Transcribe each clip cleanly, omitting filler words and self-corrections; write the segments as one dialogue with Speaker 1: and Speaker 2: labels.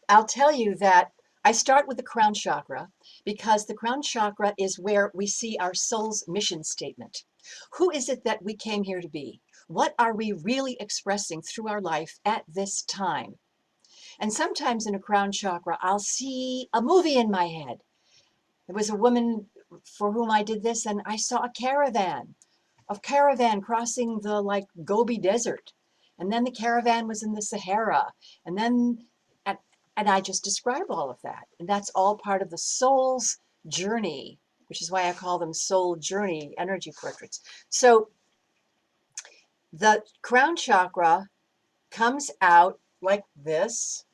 Speaker 1: I'll tell you that I start with the crown chakra because the crown chakra is where we see our soul's mission statement. Who is it that we came here to be? What are we really expressing through our life at this time? And sometimes in a crown chakra, I'll see a movie in my head. There was a woman for whom I did this, and I saw a caravan crossing the like Gobi Desert. And then the caravan was in the Sahara. And then, and, and I just describe all of that. And that's all part of the soul's journey, which is why I call them SoulJourney Energy Portraits. So the crown chakra comes out like this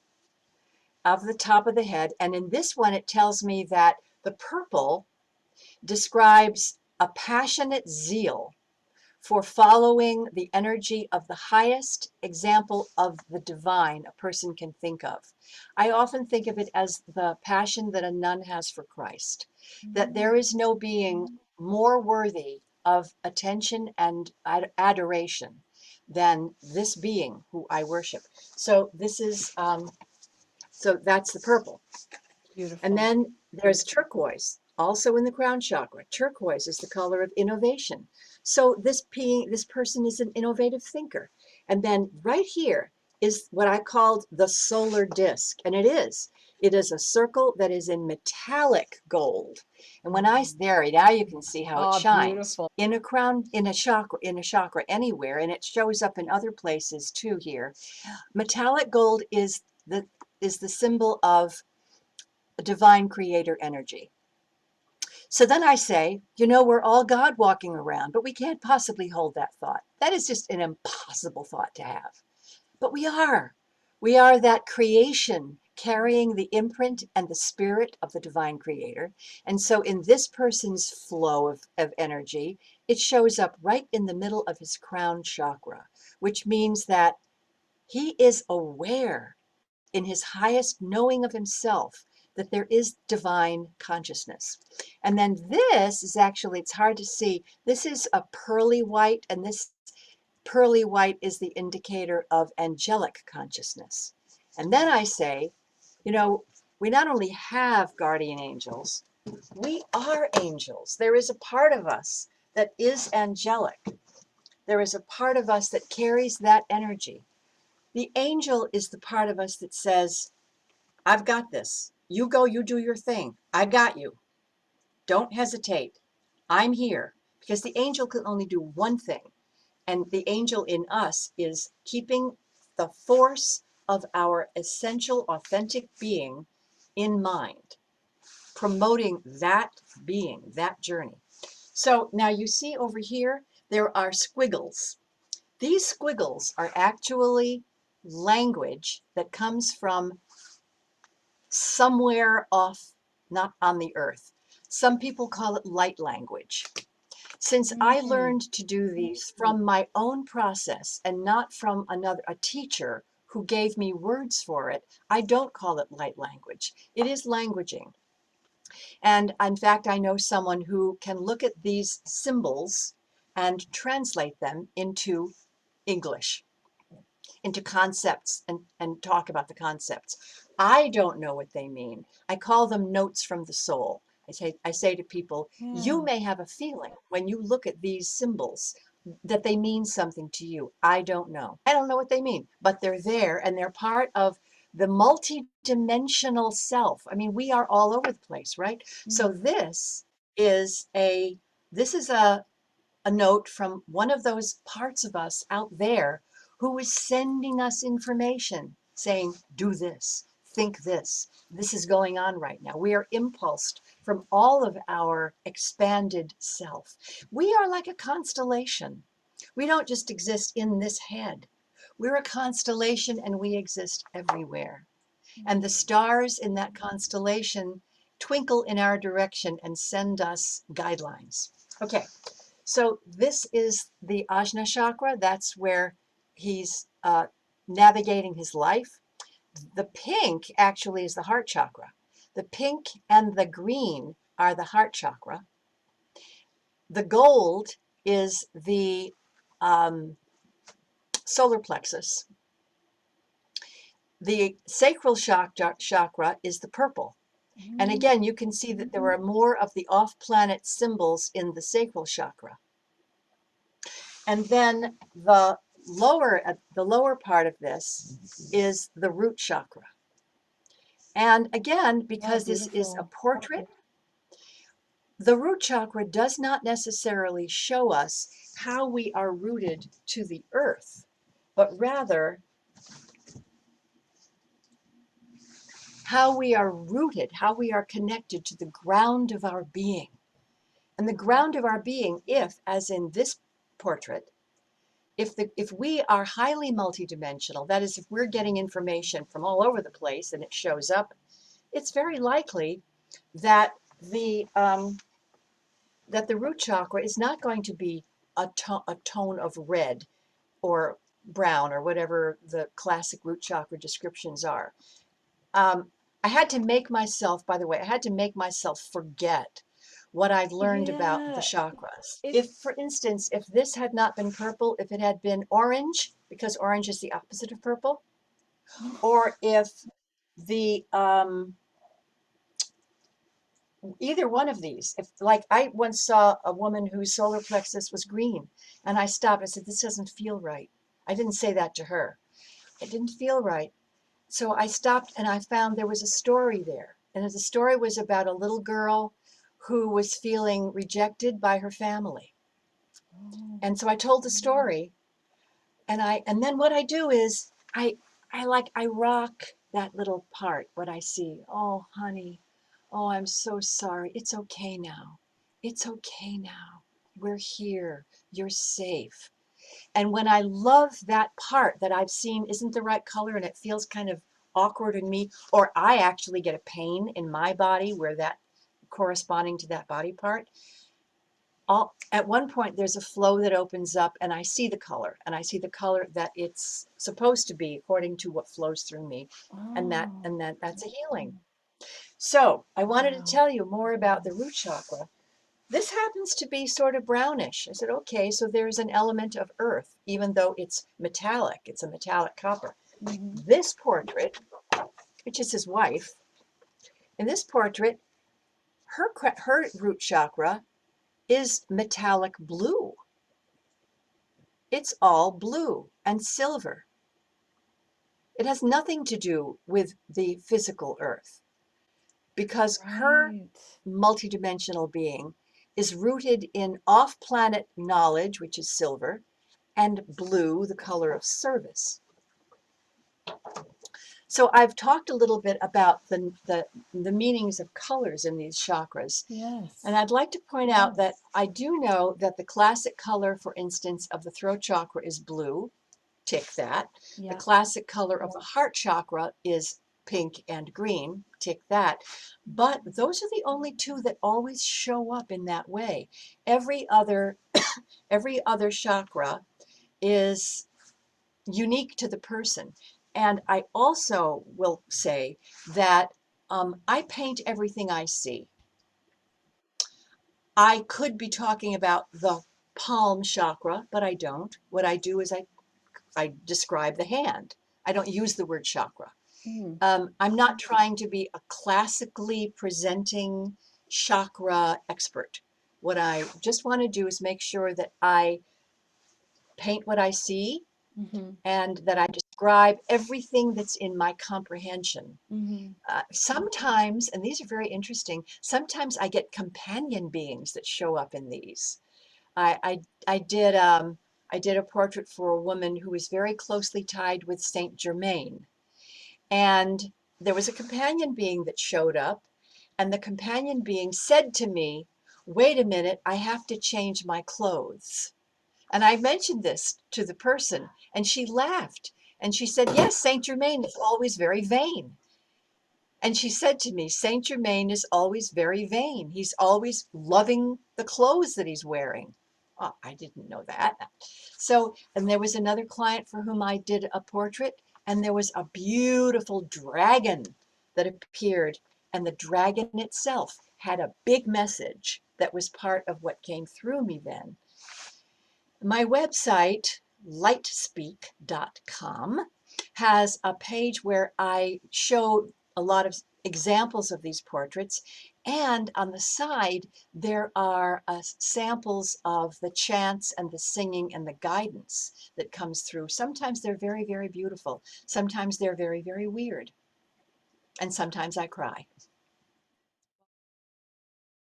Speaker 1: of the top of the head. And in this one, it tells me that the purple describes a passionate zeal for following the energy of the highest example of the divine a person can think of. I often think of it as the passion that a nun has for Christ, that there is no being more worthy of attention and adoration than this being who I worship. So this is, so that's the purple.
Speaker 2: Beautiful.
Speaker 1: And then there's turquoise, also in the crown chakra. Turquoise is the color of innovation. So this person is an innovative thinker. And then right here is what I called the solar disc. And it is. It is a circle that is in metallic gold. And when now you can see how it shines.
Speaker 2: Beautiful.
Speaker 1: In a crown, in a chakra anywhere, and it shows up in other places too here. Metallic gold is the symbol of divine creator energy. So then I say, we're all God walking around, but we can't possibly hold that thought. That is just an impossible thought to have. But we are. We are that creation carrying the imprint and the spirit of the divine creator. And so in this person's flow of energy, it shows up right in the middle of his crown chakra, which means that he is aware in his highest knowing of himself that there is divine consciousness. And then this is actually, it's hard to see, this is a pearly white, and this pearly white is the indicator of angelic consciousness. And then I say, we not only have guardian angels, we are angels. There is a part of us that is angelic. There is a part of us that carries that energy. The angel is the part of us that says, I've got this. You go, you do your thing. I got you. Don't hesitate. I'm here. Because the angel can only do one thing. And the angel in us is keeping the force of our essential, authentic being in mind, promoting that being, that journey. So now you see over here, there are squiggles. These squiggles are actually language that comes from somewhere off, not on the earth. Some people call it light language. Since I learned to do these from my own process and not from a teacher who gave me words for it, I don't call it light language. It is languaging. And in fact, I know someone who can look at these symbols and translate them into English, into concepts, and talk about the concepts. I don't know what they mean. I call them notes from the soul. I say to people, you may have a feeling when you look at these symbols that they mean something to you. I don't know. I don't know what they mean, but they're there and they're part of the multi-dimensional self. I mean, we are all over the place, right? So this is a note from one of those parts of us out there who is sending us information saying, do this, think this. This is going on right now. We are impulsed from all of our expanded self. We are like a constellation. We don't just exist in this head. We're a constellation and we exist everywhere. And the stars in that constellation twinkle in our direction and send us guidelines. Okay, so this is the Ajna Chakra. That's where he's navigating his life. The pink actually is the heart chakra. The pink and the green are the heart chakra. The gold is the solar plexus. The sacral chakra is the purple. And again, you can see that there are more of the off-planet symbols in the sacral chakra. And then the lower part of this is the root chakra. And again, because this is a portrait, the root chakra does not necessarily show us how we are rooted to the earth, but rather how we are rooted, how we are connected to the ground of our being. And the ground of our being, if, as in this portrait, if we are highly multidimensional, that is, if we're getting information from all over the place and it shows up, it's very likely that the root chakra is not going to be a tone of red or brown or whatever the classic root chakra descriptions are. I had to make myself, by the way, I had to make myself forget what I'd learned about the chakras. If, for instance, if this had not been purple, if it had been orange, because orange is the opposite of purple, or if the, either one of these, if, like, I once saw a woman whose solar plexus was green, and I stopped, I said, this doesn't feel right. I didn't say that to her. It didn't feel right. So I stopped and I found there was a story there. And the story was about a little girl who was feeling rejected by her family. And so I told the story, and then what I do is I rock that little part, what I see. Oh, honey, oh, I'm so sorry. It's okay now. It's okay now. We're here. You're safe. And when I love that part that I've seen isn't the right color and it feels kind of awkward in me, or I actually get a pain in my body where that corresponding to that body part, at one point there's a flow that opens up and I see the color, and I see the color that it's supposed to be according to what flows through me. And that's a healing. So I wanted to tell you more about the root chakra. This happens to be sort of brownish. I said, okay, so there's an element of earth, even though it's metallic. It's a metallic copper. This portrait, which is his wife, in this portrait, her root chakra is metallic blue. It's all blue and silver. It has nothing to do with the physical earth, because her multidimensional being is rooted in off-planet knowledge, which is silver, and blue, the color of service. So I've talked a little bit about the meanings of colors in these chakras.
Speaker 2: Yes.
Speaker 1: And I'd like to point out that I do know that the classic color, for instance, of the throat chakra is blue. Tick that. The classic color of the heart chakra is pink and green. Tick that. But those are the only two that always show up in that way. Every other chakra is unique to the person. And I also will say that I paint everything I see. I could be talking about the palm chakra, but I don't. What I do is I describe the hand. I don't use the word chakra. I'm not trying to be a classically presenting chakra expert. What I just want to do is make sure that I paint what I see, and that I describe everything that's in my comprehension. Sometimes, and these are very interesting, sometimes I get companion beings that show up in these. I did a portrait for a woman who was very closely tied with Saint Germain. And there was a companion being that showed up, and the companion being said to me, wait a minute, I have to change my clothes. And I mentioned this to the person, and she laughed. And she said, yes, Saint Germain is always very vain. And she said to me, Saint Germain is always very vain. He's always loving the clothes that he's wearing. Oh, I didn't know that. So, and there was another client for whom I did a portrait, and there was a beautiful dragon that appeared. And the dragon itself had a big message that was part of what came through me then. My website, lightspeak.com, has a page where I show a lot of examples of these portraits. And on the side, there are samples of the chants and the singing and the guidance that comes through. Sometimes they're very, very beautiful. Sometimes they're very, very weird. And sometimes I cry.